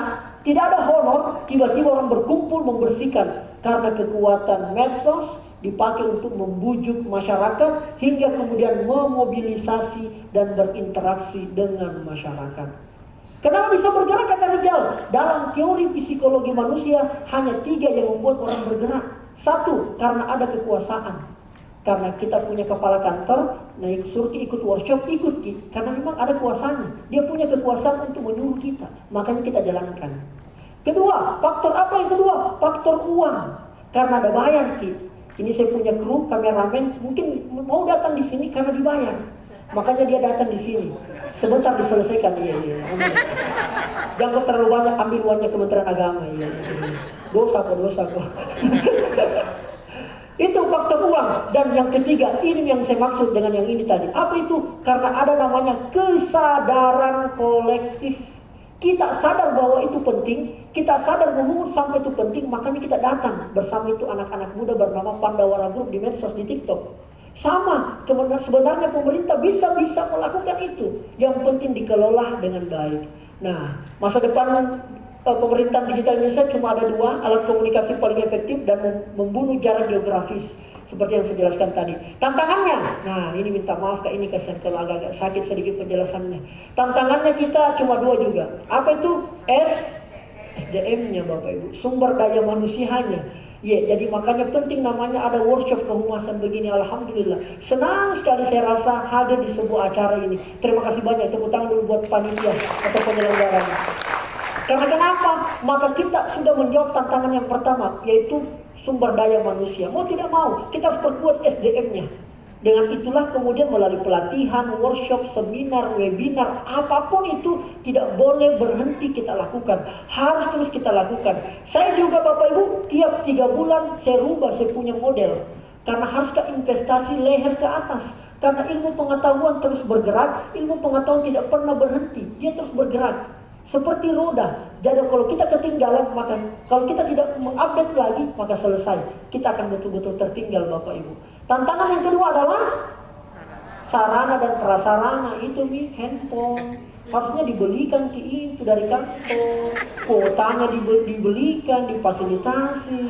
tidak ada honor, tiba-tiba orang berkumpul membersihkan. Karena kekuatan medsos dipakai untuk membujuk masyarakat hingga kemudian memobilisasi dan berinteraksi dengan masyarakat. Kenapa bisa bergerak Kakak Rijal? Dalam teori psikologi manusia hanya 3 yang membuat orang bergerak. 1, karena ada kekuasaan. Karena kita punya kepala kantor, naik Surki ikut workshop, ikut Ki. Karena memang ada kuasanya. Dia punya kekuasaan untuk menyuruh kita. Makanya kita jalankan. Kedua, faktor apa yang kedua? Faktor uang. Karena ada bayar Ki. Ini saya punya kru, kameramen, mungkin mau datang di sini karena dibayar. Makanya dia datang di sini. Sebentar diselesaikan. Iya. Jangan terlalu banyak ambil uangnya Kementerian Agama. Iya. Dosa kok. Itu faktor uang. Dan yang ketiga, ini yang saya maksud dengan yang ini tadi. Apa itu? Karena ada namanya kesadaran kolektif. Kita sadar bahwa itu penting, kita sadar memungut sampah itu penting, makanya kita datang bersama itu anak-anak muda bernama Pandawara Group di medsos, di TikTok. Sama, sebenarnya pemerintah bisa melakukan itu. Yang penting dikelola dengan baik. Nah, masa depan pemerintahan digital Indonesia cuma ada 2 alat komunikasi paling efektif dan membunuh jarak geografis. Seperti yang saya jelaskan tadi. Tantangannya, nah ini minta maaf Kak, ini kasihan kalau agak-agak sakit sedikit penjelasannya. Tantangannya kita cuma 2 juga. Apa itu? SDM-nya Bapak Ibu, sumber daya manusianya. Ya, jadi makanya penting namanya ada workshop kehumasan begini. Alhamdulillah, senang sekali saya rasa hadir di sebuah acara ini. Terima kasih banyak, tepuk tangan dulu buat panitia atau penyelenggaranya. Karena kenapa? Maka kita sudah menjawab tantangan yang pertama, yaitu sumber daya manusia. Mau tidak mau, kita harus perkuat SDM-nya. Dengan itulah kemudian melalui pelatihan, workshop, seminar, webinar, apapun itu tidak boleh berhenti kita lakukan. Harus terus kita lakukan. Saya juga Bapak Ibu, tiap 3 bulan saya rubah, saya punya model. Karena harus ada investasi leher ke atas. Karena ilmu pengetahuan terus bergerak, ilmu pengetahuan tidak pernah berhenti. Dia terus bergerak. Seperti roda. Jadi kalau kita ketinggalan, maka kalau kita tidak mengupdate lagi, maka selesai. Kita akan betul-betul tertinggal Bapak Ibu. Tantangan yang kedua adalah sarana dan prasarana. Itu nih handphone. Harusnya dibelikan ke itu dari kantor. Kuotanya dibelikan, difasilitasi.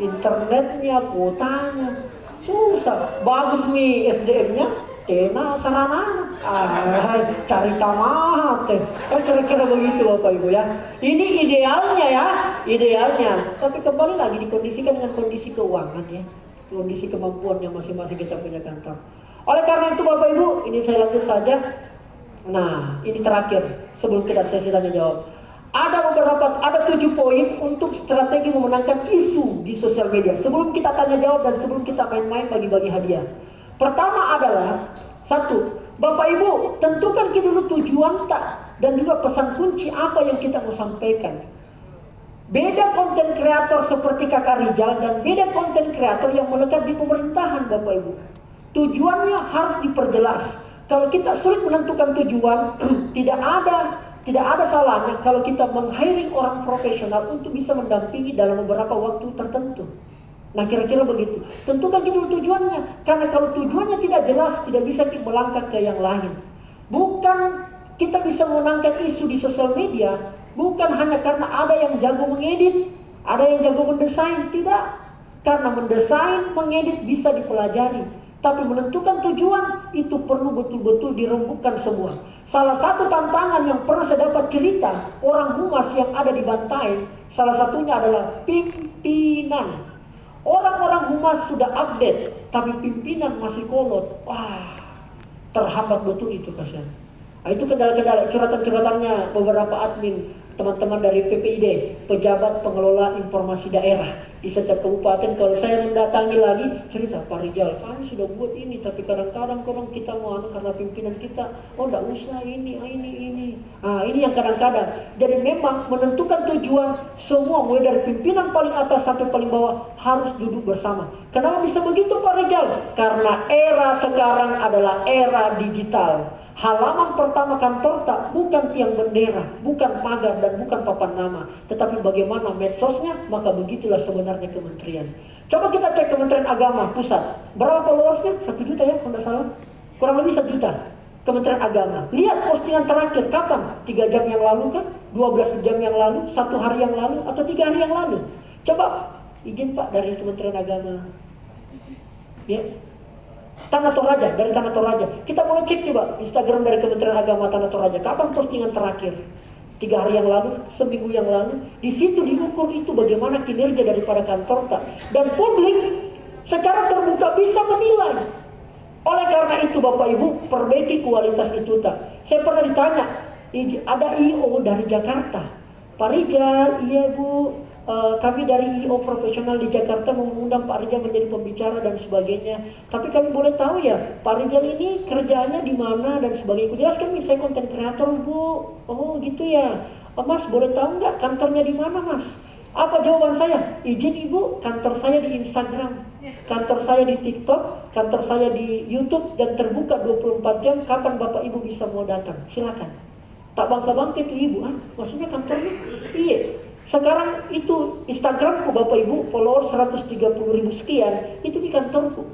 Internetnya, kuotanya. Susah. Bagus nih SDM-nya. Kena sarana, cari tamat, kan kira-kira begitu Bapak Ibu ya. Ini idealnya ya, idealnya. Tapi kembali lagi dikondisikan dengan kondisi keuangan ya, kondisi kemampuannya masing-masing kita punya kantor. Oleh karena itu Bapak Ibu, ini saya lanjut saja. Nah, ini terakhir sebelum kita sesi tanya jawab. Ada 7 poin untuk strategi memenangkan isu di sosial media. Sebelum kita tanya jawab dan sebelum kita main-main bagi-bagi hadiah. Pertama adalah 1, Bapak Ibu tentukan dulu tujuan dan juga pesan kunci apa yang kita mau sampaikan. Beda konten kreator seperti Kakak Rizal dan beda konten kreator yang melekat di pemerintahan Bapak Ibu. Tujuannya harus diperjelas. Kalau kita sulit menentukan tujuan, tidak ada salahnya kalau kita meng-hiring orang profesional untuk bisa mendampingi dalam beberapa waktu tertentu. Nah kira-kira begitu. Tentukan dulu tujuannya. Karena kalau tujuannya tidak jelas, tidak bisa kita melangkah ke yang lain. Bukan kita bisa memenangkan isu di sosial media, bukan hanya karena ada yang jago mengedit, ada yang jago mendesain. Tidak. Karena mendesain, mengedit bisa dipelajari. Tapi menentukan tujuan, itu perlu betul-betul dirembukkan semua. Salah satu tantangan yang pernah saya dapat cerita, orang humas yang ada di Bantaeng, salah satunya adalah pimpinan. Orang-orang humas sudah update, tapi pimpinan masih kolot. Wah, terhambat betul itu kasihan. Nah, itu kendala-kendala, curhatan-curhatannya beberapa admin, teman-teman dari PPID, pejabat pengelola informasi daerah di setiap kabupaten. Kalau saya mendatangi lagi, cerita Pak Rizal, kami sudah buat ini, tapi kadang-kadang kita mau karena pimpinan kita, oh enggak usah ini. Nah, ini yang kadang-kadang. Jadi memang menentukan tujuan semua, mulai dari pimpinan paling atas sampai paling bawah harus duduk bersama. Kenapa bisa begitu Pak Rizal? Karena era sekarang adalah era digital. Halaman pertama kantor bukan tiang bendera, bukan pagar dan bukan papan nama, tetapi bagaimana medsosnya, maka begitulah sebenarnya kementerian. Coba kita cek Kementerian Agama pusat, berapa followersnya? 1 juta ya, kalau tidak salah, kurang lebih 1 juta. Kementerian Agama, lihat postingan terakhir kapan? 3 jam yang lalu kan? 12 jam yang lalu? 1 hari yang lalu? Atau 3 hari yang lalu? Coba izin Pak dari Kementerian Agama. Ya. Tanah Toraja, dari Tanah Toraja. Kita mulai cek coba Instagram dari Kementerian Agama Tanah Toraja. Kapan postingan terakhir? 3 hari yang lalu, seminggu yang lalu. Di situ diukur itu bagaimana kinerja daripada kantor dan publik secara terbuka bisa menilai. Oleh karena itu Bapak Ibu, perbaiki kualitas itu Saya pernah ditanya, ada IO dari Jakarta. Pak Rizal, iya Bu, kami dari IO profesional di Jakarta mengundang Pak Rizal menjadi pembicara dan sebagainya. Tapi kami boleh tahu ya, Pak Rizal ini kerjanya di mana dan sebagainya. Jelaskan nih, saya konten kreator Bu. Oh gitu ya. Mas boleh tahu nggak kantornya di mana Mas? Apa jawaban saya? Izin Ibu, kantor saya di Instagram, kantor saya di TikTok, kantor saya di YouTube dan terbuka 24 jam. Kapan Bapak Ibu bisa mau datang? Silakan. Tak bangka-bangka itu ibu, maksudnya kantornya? Iya. Sekarang itu Instagramku Bapak Ibu, follower 130.000 sekian, itu di kantorku.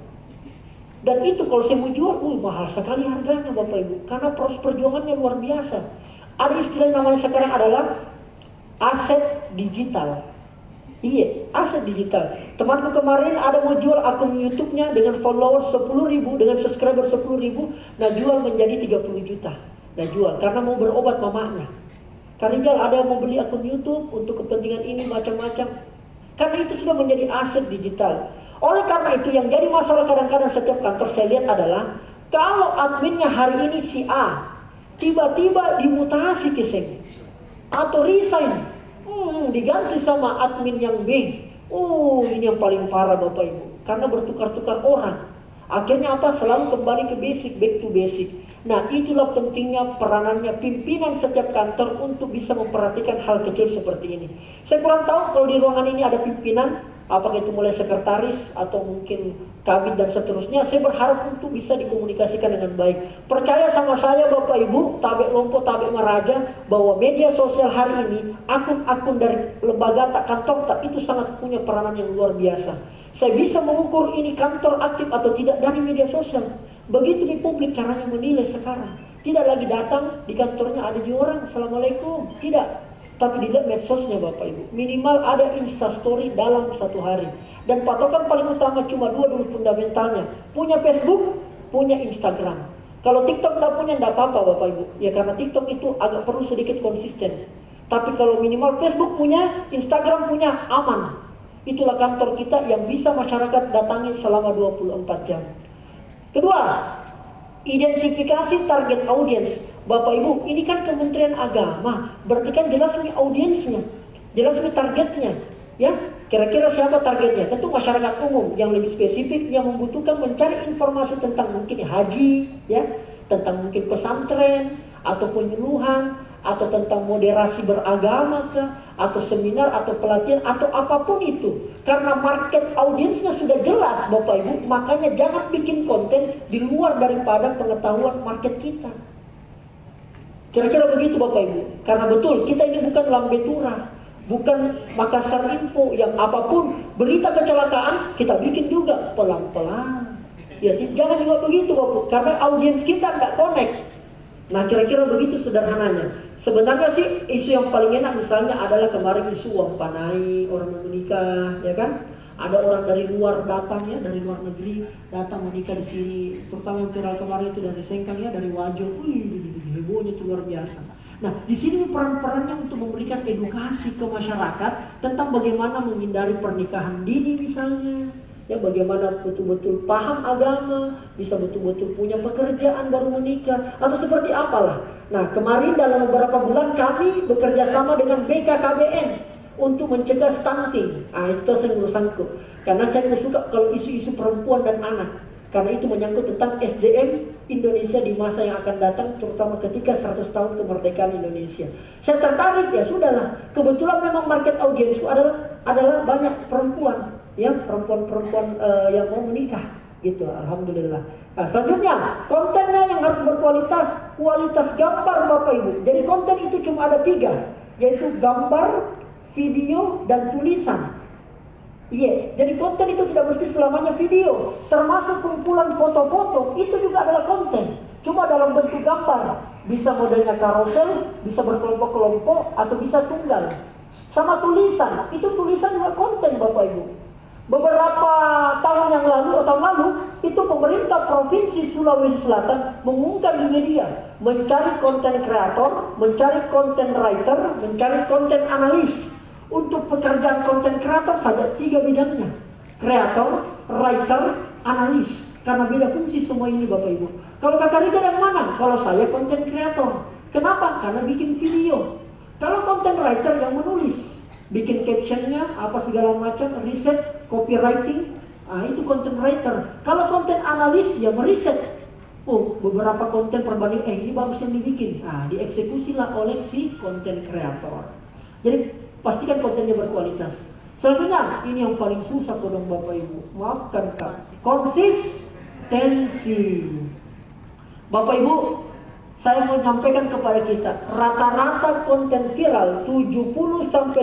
Dan itu kalau saya mau jual, mahal sekali harganya Bapak Ibu, karena proses perjuangannya luar biasa. Ada istilah namanya sekarang adalah aset digital. Iya, aset digital. Temanku kemarin ada mau jual akun YouTube-nya dengan follower 10.000, dengan subscriber 10.000, nah jual menjadi 30 juta. Nah jual, karena mau berobat mamanya. Karena ada yang mau beli akun YouTube untuk kepentingan ini macam-macam. Karena itu sudah menjadi aset digital. Oleh karena itu yang jadi masalah kadang-kadang setiap kantor saya lihat adalah kalau adminnya hari ini si A, tiba-tiba dimutasi ke sini atau resign, diganti sama admin yang B. Ini yang paling parah Bapak Ibu, karena bertukar-tukar orang. Akhirnya apa? Selalu kembali ke basic, back to basic. Nah itulah pentingnya peranannya pimpinan setiap kantor untuk bisa memperhatikan hal kecil seperti ini. Saya kurang tahu kalau di ruangan ini ada pimpinan, apakah itu mulai sekretaris atau mungkin kabin dan seterusnya. Saya berharap untuk bisa dikomunikasikan dengan baik. Percaya sama saya Bapak Ibu, Tabek Lompo, Tabek Meraja, bahwa media sosial hari ini, akun-akun dari lembaga tak kantor tak itu sangat punya peranan yang luar biasa. Saya bisa mengukur ini kantor aktif atau tidak dari media sosial. Begitu di publik caranya menilai sekarang. Tidak lagi datang di kantornya ada orang, Assalamualaikum. Tidak. Tapi tidak medsosnya Bapak Ibu. Minimal ada instastory dalam satu hari. Dan patokan paling utama cuma dua dulu fundamentalnya. Punya Facebook, punya Instagram. Kalau TikTok tidak punya, tidak apa-apa Bapak Ibu. Ya karena TikTok itu agak perlu sedikit konsisten. Tapi kalau minimal Facebook punya, Instagram punya, aman. Itulah kantor kita yang bisa masyarakat datangi selama 24 jam. Kedua, identifikasi target audiens. Bapak Ibu, ini kan Kementerian Agama, berarti kan jelas nih audiensnya, jelas nih targetnya. Ya, kira-kira siapa targetnya? Tentu masyarakat umum yang lebih spesifik, yang membutuhkan mencari informasi tentang mungkin haji, ya, tentang mungkin pesantren atau penyuluhan, atau tentang moderasi beragama kah, atau seminar, atau pelatihan, atau apapun itu. Karena market audiensnya sudah jelas Bapak Ibu, makanya jangan bikin konten di luar daripada pengetahuan market kita. Kira-kira begitu Bapak Ibu. Karena betul, kita ini bukan Lambe Tura, bukan Makassar Info yang apapun berita kecelakaan kita bikin juga pelan-pelan. Ya, jangan juga begitu Bapak, karena audiens kita nggak connect. Nah kira-kira begitu sederhananya. Sebenarnya sih isu yang paling enak misalnya adalah kemarin isu uang panai, orang mau menikah, ya kan? Ada orang dari luar datang ya, dari luar negeri datang menikah di sini. Terutama yang viral kemarin itu dari Sengkang ya, dari Wajo. Hebohnya itu luar biasa. Nah di sini peran-perannya untuk memberikan edukasi ke masyarakat tentang bagaimana menghindari pernikahan dini misalnya. Ya, bagaimana betul-betul paham agama, bisa betul-betul punya pekerjaan baru menikah, atau seperti apalah. Nah, kemarin dalam beberapa bulan kami bekerja sama dengan BKKBN untuk mencegah stunting. Itu saya urusanku. Karena saya suka kalau isu-isu perempuan dan anak. Karena itu menyangkut tentang SDM Indonesia di masa yang akan datang, terutama ketika 100 tahun kemerdekaan Indonesia. Saya tertarik, ya sudahlah. Kebetulan memang market audiensku adalah banyak perempuan. Ya, perempuan-perempuan yang mau menikah gitu, alhamdulillah. Nah, selanjutnya kontennya yang harus berkualitas, kualitas gambar Bapak Ibu. Jadi konten itu cuma ada 3, yaitu gambar, video, dan tulisan. Iya, jadi konten itu tidak mesti selamanya video, termasuk kumpulan foto-foto itu juga adalah konten, cuma dalam bentuk gambar. Bisa modelnya karosel, bisa berkelompok-kelompok, atau bisa tunggal. Sama tulisan, itu tulisan juga konten Bapak Ibu. Beberapa tahun yang lalu atau tahun lalu itu pemerintah Provinsi Sulawesi Selatan mengumumkan di media mencari konten kreator, mencari konten writer, mencari konten analis. Untuk pekerjaan konten kreator saja 3 bidangnya: kreator, writer, analis. Karena beda fungsi semua ini Bapak Ibu. Kalau Kakak Rita yang mana? Kalau saya konten kreator. Kenapa? Karena bikin video. Kalau konten writer yang menulis, bikin captionnya apa segala macam, riset, copywriting, itu content writer. Kalau konten analis ya meriset. Beberapa konten perbanding, ini bagus yang dibikin. Dieksekusilah oleh si konten kreator. Jadi pastikan kontennya berkualitas. Selanjutnya, ini yang paling susah kodong Bapak Ibu. Maafkan Kak. Konsistensi. Bapak Ibu, Saya mau nyampaikan kepada kita, rata-rata konten viral 70-80%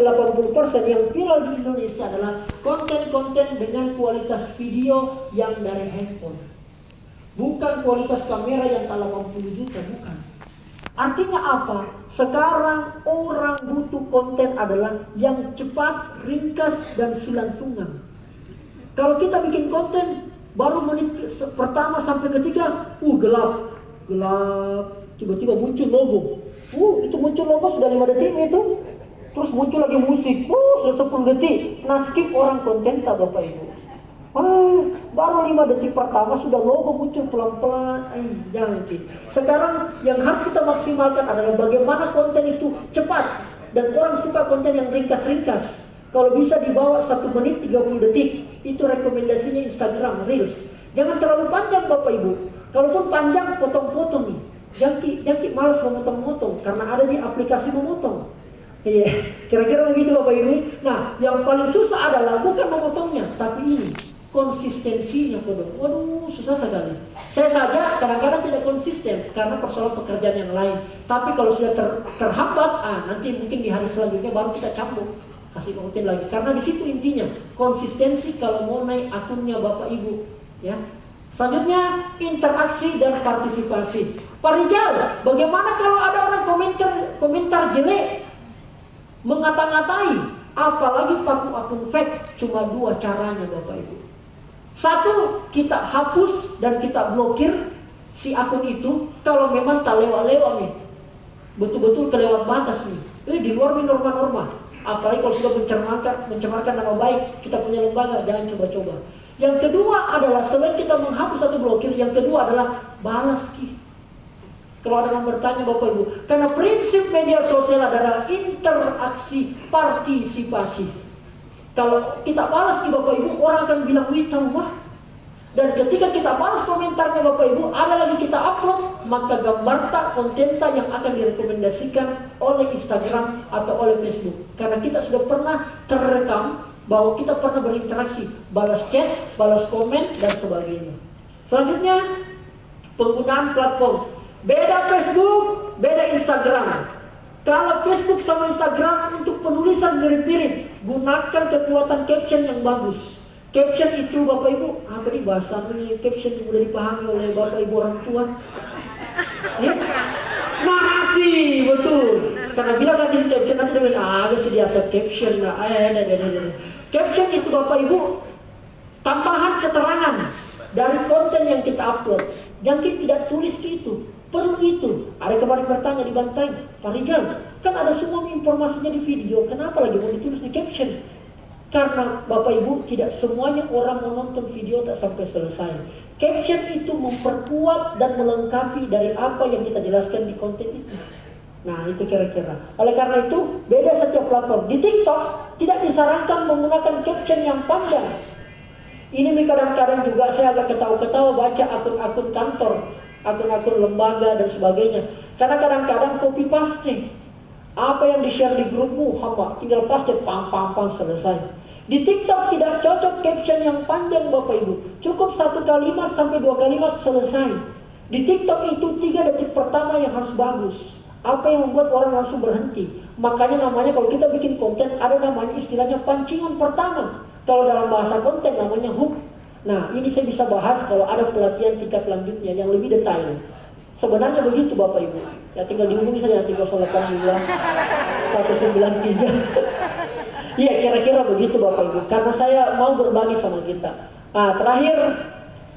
yang viral di Indonesia adalah konten-konten dengan kualitas video yang dari handphone. Bukan kualitas kamera yang 80 juta, bukan. Artinya apa? Sekarang orang butuh konten adalah yang cepat, ringkas, dan silang-sungang. Kalau kita bikin konten baru menit pertama sampai ketiga, gelap, tiba-tiba muncul logo. Itu muncul logo sudah 5 detik itu. Terus muncul lagi musik, sudah 10 detik. Nah, skip orang konten tak Bapak Ibu. Baru 5 detik pertama sudah logo muncul pelan-pelan. Jangan gitu. Sekarang yang harus kita maksimalkan adalah bagaimana konten itu cepat. Dan orang suka konten yang ringkas-ringkas. Kalau bisa dibawa 1 menit 30 detik, itu rekomendasinya Instagram Reels. Jangan terlalu panjang Bapak Ibu. Kalaupun panjang, potong-potong nih. Jangan malas memotong-motong karena ada di aplikasi memotong. Iya, kira-kira begitu Bapak Ibu. Nah, yang paling susah adalah bukan memotongnya, tapi ini konsistensinya, waduh susah sekali. Saya saja kadang-kadang tidak konsisten karena persoalan pekerjaan yang lain. Tapi kalau sudah terhambat, nanti mungkin di hari selanjutnya baru kita cambuk, kasih konten lagi. Karena di situ intinya konsistensi kalau mau naik akunnya Bapak Ibu, ya. Selanjutnya interaksi dan partisipasi. Pak Rijal, bagaimana kalau ada orang komentar jelek, mengata-ngatai, apalagi pakai akun fake? Cuma 2 caranya Bapak Ibu. 1, kita hapus dan kita blokir si akun itu kalau memang tak lewat-lewat nih. Betul-betul kelewat batas nih. Di luar norma-norma. Apalagi kalau sudah mencemarkan nama baik kita punya lembaga, jangan coba-coba. Yang kedua adalah selain kita menghapus atau blokir, yang kedua adalah balas ki. Kalau ada yang bertanya Bapak Ibu, karena prinsip media sosial adalah interaksi, partisipasi. Kalau kita balas ki Bapak Ibu, orang akan bilang wih tahu wah. Dan ketika kita balas komentarnya Bapak Ibu, ada lagi kita upload, maka gambar konten yang akan direkomendasikan oleh Instagram atau oleh Facebook. Karena kita sudah pernah terekam bahwa kita pernah berinteraksi, balas chat, balas komen, dan sebagainya. Selanjutnya, penggunaan platform. Beda Facebook, beda Instagram. Kalau Facebook sama Instagram untuk penulisan mirip-mirip, gunakan kekuatan caption yang bagus. Caption itu Bapak Ibu, apa nih bahasa ini? Caption yang mudah dipahami oleh Bapak Ibu orang tua. Narasi, betul. Karena bila nanti caption nanti dia bilang, ada sediasa caption. Caption itu Bapak Ibu, tambahan keterangan dari konten yang kita upload. Jangan kita tidak tulis gitu. Perlu itu. Ada kemarin bertanya di Bantai, Pak Rijal, kan ada semua informasinya di video, kenapa lagi mau ditulis di caption? Karena Bapak Ibu tidak semuanya orang menonton video tak sampai selesai. Caption itu memperkuat dan melengkapi dari apa yang kita jelaskan di konten itu. Nah itu kira-kira. Oleh karena itu beda setiap platform. Di TikTok tidak disarankan menggunakan caption yang panjang. Ini kadang-kadang juga saya agak ketawa-ketawa baca akun-akun kantor, akun-akun lembaga dan sebagainya. Karena kadang-kadang copy paste. Apa yang di-share di grupmu, hamba tinggal paste, pang selesai. Di TikTok tidak cocok caption yang panjang Bapak Ibu. Cukup 1 kalimat sampai 2 kalimat selesai. Di TikTok itu 3 detik pertama yang harus bagus. Apa yang membuat orang langsung berhenti? Makanya namanya kalau kita bikin konten ada namanya istilahnya pancingan pertama. Kalau dalam bahasa konten namanya hook. Nah ini saya bisa bahas kalau ada pelatihan tingkat lanjutnya yang lebih detail. Sebenarnya begitu Bapak Ibu. Ya tinggal dihubungi saja nanti 082 193. Iya kira-kira begitu Bapak Ibu. Karena saya mau berbagi sama kita. Nah terakhir,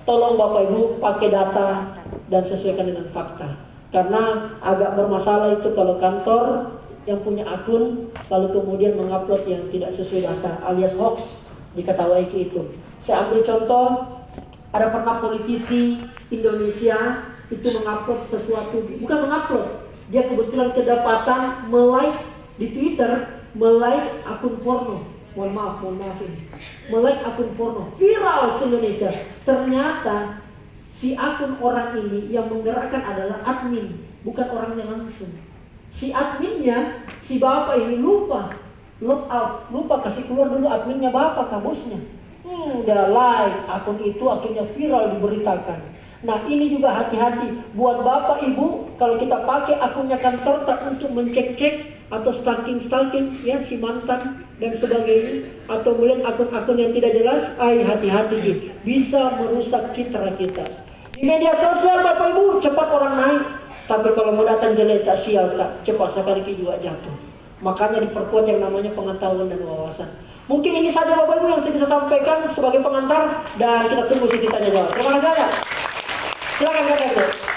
tolong Bapak Ibu pakai data dan sesuaikan dengan fakta. Karena agak bermasalah itu kalau kantor yang punya akun lalu kemudian mengupload yang tidak sesuai data alias hoax diketahui itu. Saya ambil contoh, ada pernah politisi Indonesia itu mengupload sesuatu, bukan mengupload, dia kebetulan kedapatan melike di Twitter, melike akun porno. Mohon maaf ini. Melike akun porno, viral se-Indonesia. Ternyata si akun orang ini yang menggerakkan adalah admin, bukan orangnya langsung. Si adminnya, si bapak ini lupa log out, lupa kasih keluar dulu adminnya bapak, kabusnya. Udah like akun itu akhirnya viral diberitakan. Nah ini juga hati-hati buat bapak ibu kalau kita pakai akunnya kantor tak untuk mencek-cek atau stalking ya si mantan dan sebagainya, atau melihat akun-akun yang tidak jelas, hati-hati gitu, bisa merusak citra kita. Di media sosial Bapak Ibu cepat orang naik, tapi kalau mau datang jelek tak sial tak, cepat sekali juga jatuh. Makanya diperkuat yang namanya pengetahuan dan wawasan. Mungkin ini saja Bapak Ibu yang saya bisa sampaikan sebagai pengantar, dan kita tunggu sesi tanya jawab. Terima kasih banyak. Silakan Kak.